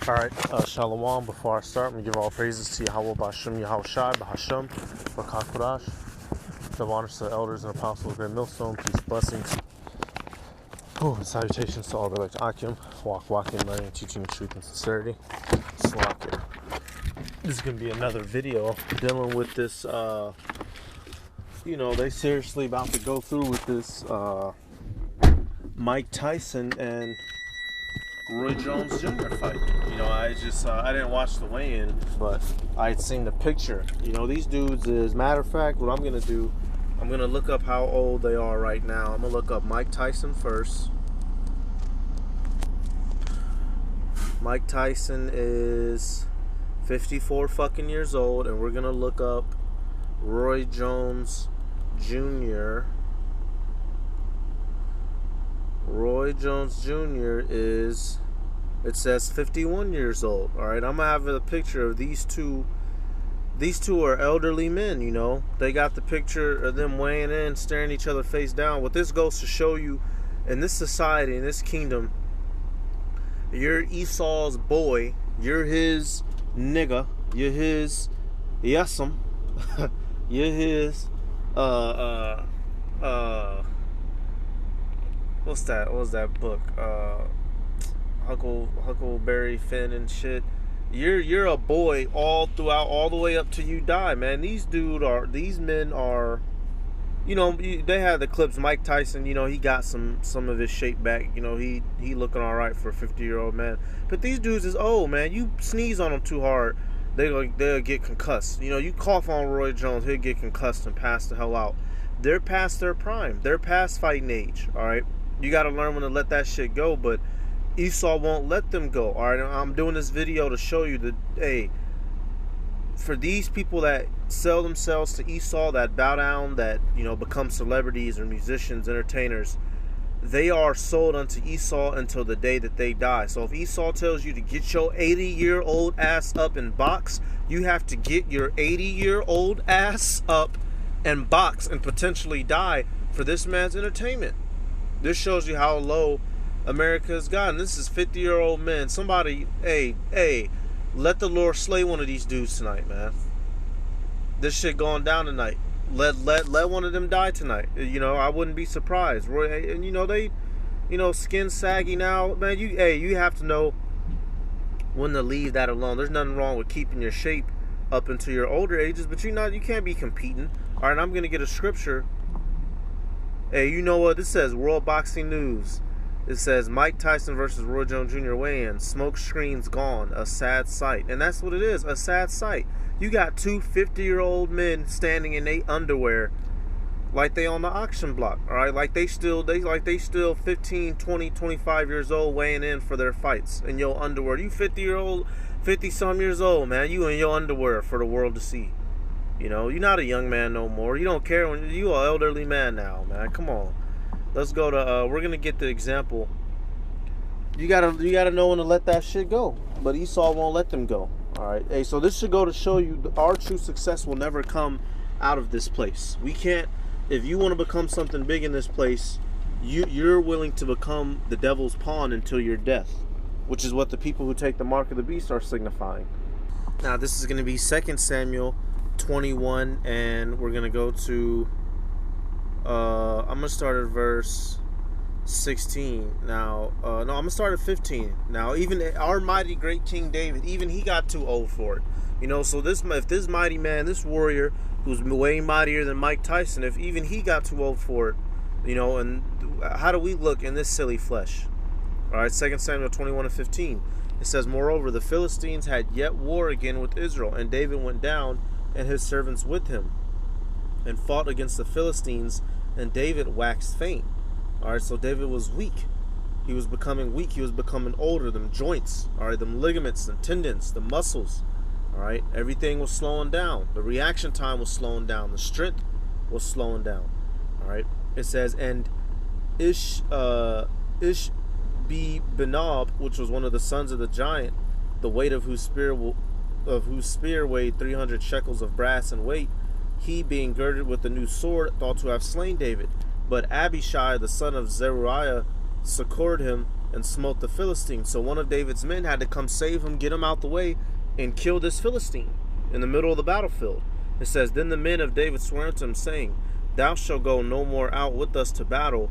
Alright, Shalom. Before I start, I'm going to give all praises to Yahweh B'Hashem, Yahushai, B'Hashem, B'Kakodash. The honors to the elders and apostles of Great Millstone. Peace, blessings. And salutations to all the elect Akim. Walking, learning, teaching truth and sincerity. Slakia. This is going to be another video dealing with this, they seriously about to go through with this, Mike Tyson and Roy Jones Jr. fight. I didn't watch the weigh-in, but I had seen the picture. These dudes is, matter of fact, what I'm going to do, I'm going to look up how old they are right now. I'm going to look up Mike Tyson first. Mike Tyson is 54 fucking years old, and we're going to look up Roy Jones Jr. Roy Jones Jr. is, it says 51 years old. Alright, I'm going to have a picture of these two. These two are elderly men, They got the picture of them weighing in, staring each other face down. What this goes to show you, in this society, in this kingdom, you're Esau's boy. You're his nigga. You're his yesum. You're his, what's that? What was that book? Huckleberry Finn and shit. You're a boy all the way up till you die, man. These men are, they had the clips. Mike Tyson, he got some of his shape back. He looking all right for a 50-year-old man. But these dudes is old, man. You sneeze on them too hard, they'll get concussed. You cough on Roy Jones, he'll get concussed and pass the hell out. They're past their prime. They're past fighting age. All right. You got to learn when to let that shit go, but Esau won't let them go. All right, I'm doing this video to show you that, hey, for these people that sell themselves to Esau, that bow down, that, become celebrities or musicians, entertainers, they are sold unto Esau until the day that they die. So if Esau tells you to get your 80-year-old ass up and box, you have to get your 80-year-old ass up and box and potentially die for this man's entertainment. This shows you how low America has gotten. This is 50-year-old men. Somebody, hey, let the Lord slay one of these dudes tonight, man. This shit going down tonight. Let one of them die tonight. I wouldn't be surprised. And they, skin saggy now, man. You have to know when to leave that alone. There's nothing wrong with keeping your shape up into your older ages, but you can't be competing. All right, I'm gonna get a scripture. Hey, you know what? This says World Boxing News. It says Mike Tyson versus Roy Jones Jr. weigh-in. Smoke screens gone. A sad sight. And that's what it is. A sad sight. You got two 50-year-old men standing in their underwear like they on the auction block. All right? Like they still 15, 20, 25 years old weighing in for their fights in your underwear. You 50-some years old, man. You in your underwear for the world to see. You're not a young man no more. You don't care when you an elderly man now, man. Come on. Let's go to, we're going to get the example. You gotta know when to let that shit go. But Esau won't let them go. All right. Hey, so this should go to show you our true success will never come out of this place. We can't, if you want to become something big in this place, you're willing to become the devil's pawn until your death, which is what the people who take the mark of the beast are signifying. Now, this is going to be 2 Samuel 21, and we're going to go to, I'm going to start at verse 16. Now, no, I'm going to start at 15. Now, even our mighty great King David, even he got too old for it. So if this mighty man, this warrior, who's way mightier than Mike Tyson, if even he got too old for it, and how do we look in this silly flesh? All right, 2 Samuel 21 and 15. It says, moreover, the Philistines had yet war again with Israel, and David went down and his servants with him, and fought against the Philistines, and David waxed faint. All right, so David was weak. He was becoming weak. He was becoming older. Them joints, all right, them ligaments and tendons, the muscles, all right, everything was slowing down. The reaction time was slowing down. The strength was slowing down. All right, it says, and Ishbi-Benob, which was one of the sons of the giant, the weight of whose spear weighed 300 shekels of brass in weight, he being girded with a new sword thought to have slain David. But Abishai the son of Zeruiah succored him and smote the Philistine. So one of David's men had to come save him, get him out the way, and kill this Philistine in the middle of the battlefield. It says, then the men of David swore unto him, saying, thou shalt go no more out with us to battle,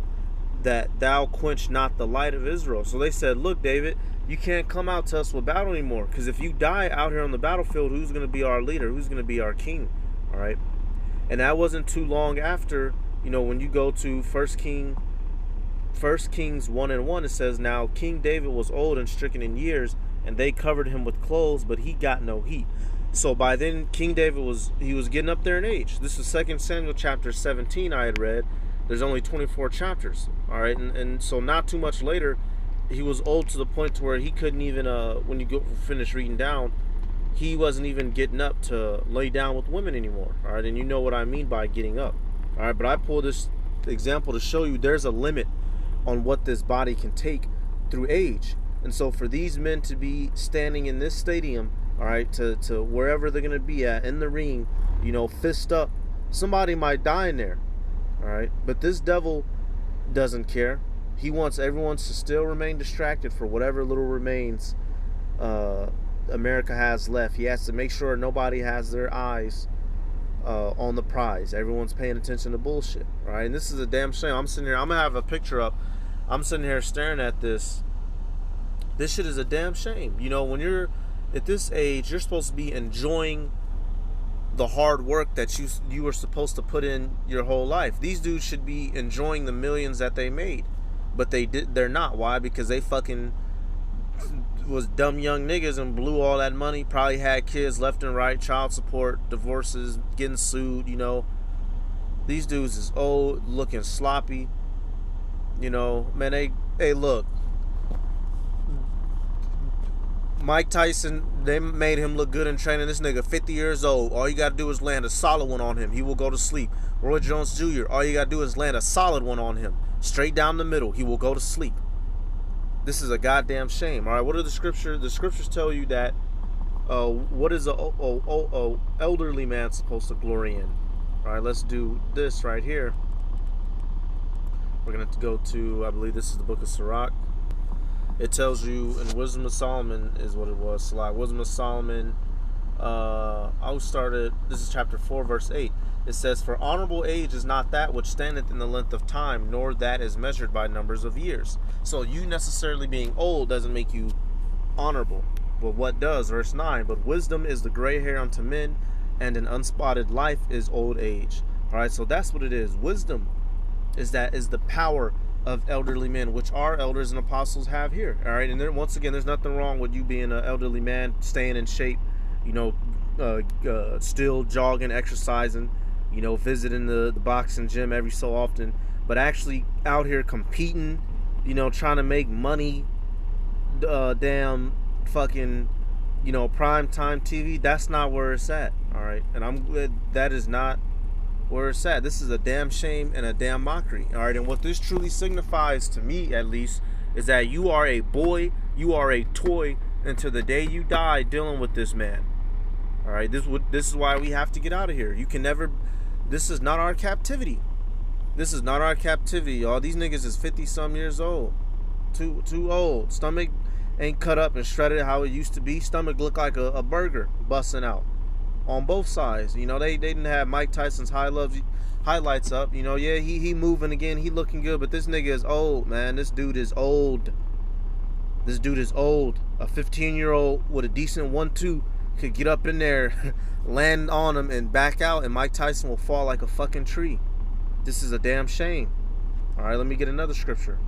that thou quench not the light of Israel. So they said, look, David, you can't come out to us with battle anymore, because if you die out here on the battlefield, who's going to be our leader? Who's going to be our king? All right. And that wasn't too long after, when you go to 1 Kings 1:1, it says, now King David was old and stricken in years, and they covered him with clothes, but he got no heat. So by then, King David was getting up there in age. This is 2 Samuel chapter 17 I had read. There's only 24 chapters. All right. And so not too much later, he was old to the point to where he couldn't even, when you finish reading down, he wasn't even getting up to lay down with women anymore. All right. And you know what I mean by getting up. All right. But I pull this example to show you there's a limit on what this body can take through age. And so for these men to be standing in this stadium, all right, to wherever they're going to be at in the ring, fist up, somebody might die in there. All right. But this devil doesn't care. He wants everyone to still remain distracted for whatever little remains America has left. He has to make sure nobody has their eyes on the prize. Everyone's paying attention to bullshit. All right. And this is a damn shame. I'm sitting here. I'm going to have a picture up. I'm sitting here staring at this. This shit is a damn shame. When you're at this age, you're supposed to be enjoying the hard work that you were supposed to put in your whole life. These dudes should be enjoying the millions that they made, but they're not. Why? Because they fucking was dumb young niggas and blew all that money. Probably had kids left and right, child support, divorces, getting sued. These dudes is old, looking sloppy. Man, hey, look. Mike Tyson, they made him look good in training. This nigga 50 years old. All you got to do is land a solid one on him. He will go to sleep. Roy Jones Jr., all you got to do is land a solid one on him. Straight down the middle. He will go to sleep. This is a goddamn shame. All right, what are the scriptures? The scriptures tell you that what is a elderly man supposed to glory in? All right, let's do this right here. We're going to go to, I believe this is the book of Sirach. It tells you in Wisdom of Solomon is what it was. Sirach, Wisdom of Solomon. I'll start it. This is chapter 4, verse 8. It says, for honorable age is not that which standeth in the length of time, nor that is measured by numbers of years. So you necessarily being old doesn't make you honorable. But what does? Verse 9. But wisdom is the gray hair unto men, and an unspotted life is old age. All right, so that's what it is. Wisdom is the power of elderly men, which our elders and apostles have here. All right, and then once again, there's nothing wrong with you being an elderly man, staying in shape, still jogging, exercising, visiting the boxing gym every so often, but actually out here competing, trying to make money, damn fucking, prime time TV. That's not where it's at. All right, and I'm glad that is not where it's at. This is a damn shame and a damn mockery. All right, and what this truly signifies to me, at least, is that you are a boy, you are a toy until the day you die dealing with this man. All right, this is why we have to get out of here. You can never. This is not our captivity. This is not our captivity, y'all. These niggas is 50-some years old, too old. Stomach ain't cut up and shredded how it used to be. Stomach look like a burger busting out on both sides. They didn't have Mike Tyson's highlights up. Yeah, he moving again. He looking good, but this nigga is old, man. This dude is old. This dude is old. A 15-year-old with a decent 1-2 could get up in there, land on him, and back out, and Mike Tyson will fall like a fucking tree. This is a damn shame. All right, let me get another scripture.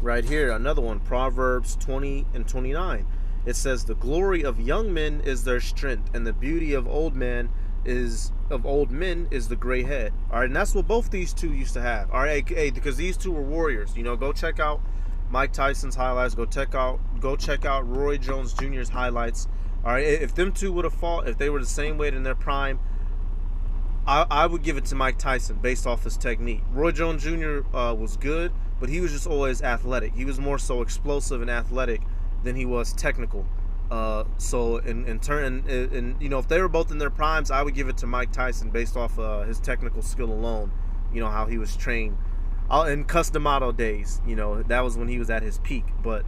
Right here, another one. Proverbs 20 and 29. It says, the glory of young men is their strength, and the beauty of old men is the gray head. All right, and that's what both these two used to have. All right, because these two were warriors. Go check out Mike Tyson's highlights. Go check out Roy Jones Jr.'s highlights. All right, if them two would have fought, if they were the same weight in their prime, I would give it to Mike Tyson based off his technique. Roy Jones Jr. Was good, but he was just always athletic. He was more so explosive and athletic than he was technical. So in turn, if they were both in their primes, I would give it to Mike Tyson based off his technical skill alone. How he was trained in custom model days, you know, that was when he was at his peak. But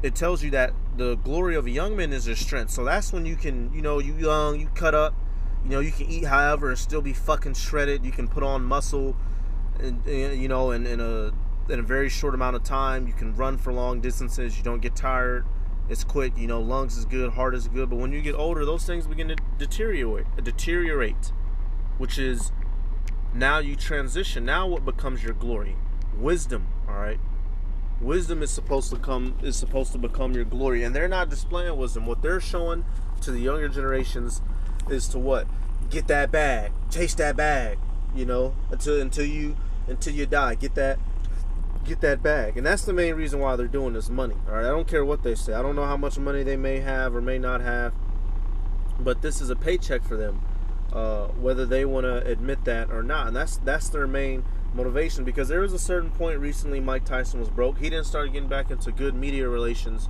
it tells you that the glory of a young man is your strength. So that's when you can, you know, you young, you cut up, you know, you can eat however and still be fucking shredded. You can put on muscle, and you know, in a very short amount of time. You can run for long distances. You don't get tired. It's quick. You know, lungs is good, heart is good. But when you get older, those things begin to deteriorate, which is now you transition. Now what becomes your glory? Wisdom. All right. Wisdom is supposed to become your glory, and they're not displaying wisdom. What they're showing to the younger generations is to what? Get that bag, chase that bag, you know, until you die. Get that bag, and that's the main reason why they're doing this money. All right, I don't care what they say. I don't know how much money they may have or may not have, but this is a paycheck for them, whether they want to admit that or not, and that's their main motivation. Because there was a certain point recently Mike Tyson was broke. He didn't start getting back into good media relations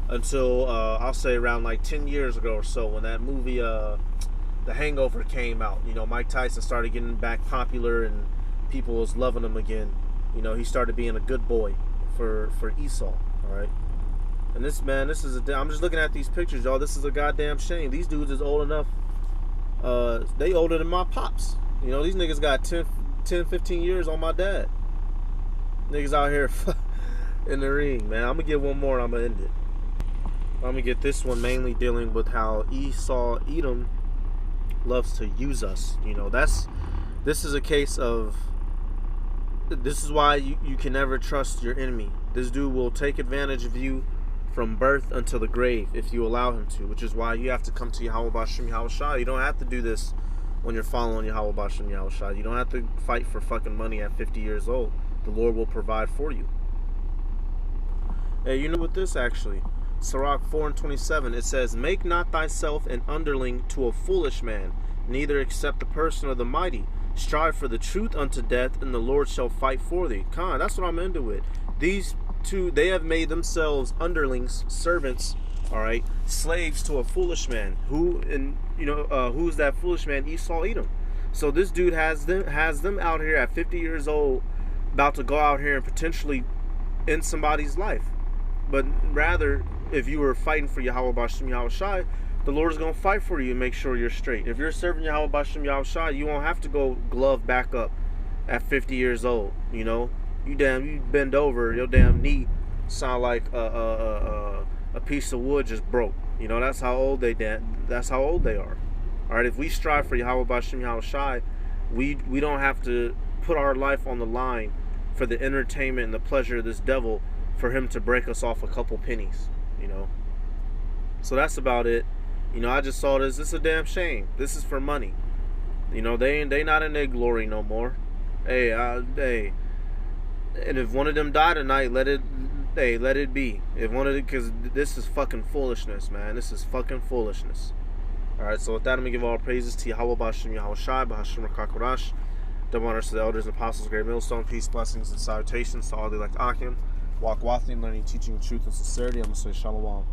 until I'll say around like 10 years ago or so, when that movie The Hangover came out. You know, Mike Tyson started getting back popular and people was loving him again. You know, he started being a good boy for Esau. All right, and this I'm just looking at these pictures, y'all. This is a goddamn shame. These dudes is old enough. They older than my pops. You know, these niggas got 10, 15 years on my dad. Niggas out here in the ring, man. I'm gonna get one more and I'm gonna end it. I'm gonna get this one mainly dealing with how Esau Edom loves to use us. You know, this is a case of, this is why you can never trust your enemy. This dude will take advantage of you from birth until the grave if you allow him to, which is why you have to come to Yahweh B'Shem Yahweh Shai. You don't have to do this when you're following Yahweh B'Shem Yahweh Shai. You don't have to fight for fucking money at 50 years old. The Lord will provide for you. Hey, you know what this actually? Sirach 4:27, it says, "Make not thyself an underling to a foolish man, neither accept the person of the mighty. Strive for the truth unto death, and the Lord shall fight for thee." Khan, that's what I'm into it. These two, they have made themselves underlings, servants, all right, slaves to a foolish man. Who's that foolish man? Esau Edom. So this dude has them out here at 50 years old, about to go out here and potentially end somebody's life. But rather, if you were fighting for Yahweh B'Shem Yahweh Shai, the Lord is going to fight for you and make sure you're straight. If you're serving Yahweh B'Shem Yahweh Shai, you won't have to go glove back up at 50 years old. You know, you bend over, your damn knee sound like a piece of wood just broke. You know, that's how old they are. All right, if we strive for Yahweh B'Shem Yahweh Shai, we don't have to put our life on the line for the entertainment and the pleasure of this devil, for him to break us off a couple pennies, you know. So that's about it. You know, I just saw this. This is a damn shame. This is for money. You know, they not in their glory no more. Hey, and if one of them die tonight, let it be. If one of because this is fucking foolishness, man. This is fucking foolishness. All right, so with that, I'm gonna give all praises to Yahweh B'Shem Yahweh Shai, B'Hashem Rakakorash. Double honors to the elders and apostles, great millstone, peace, blessings, and salutations to all the elect Akim. Walk with him, learning, teaching, truth, and sincerity. I'm going to say shalom.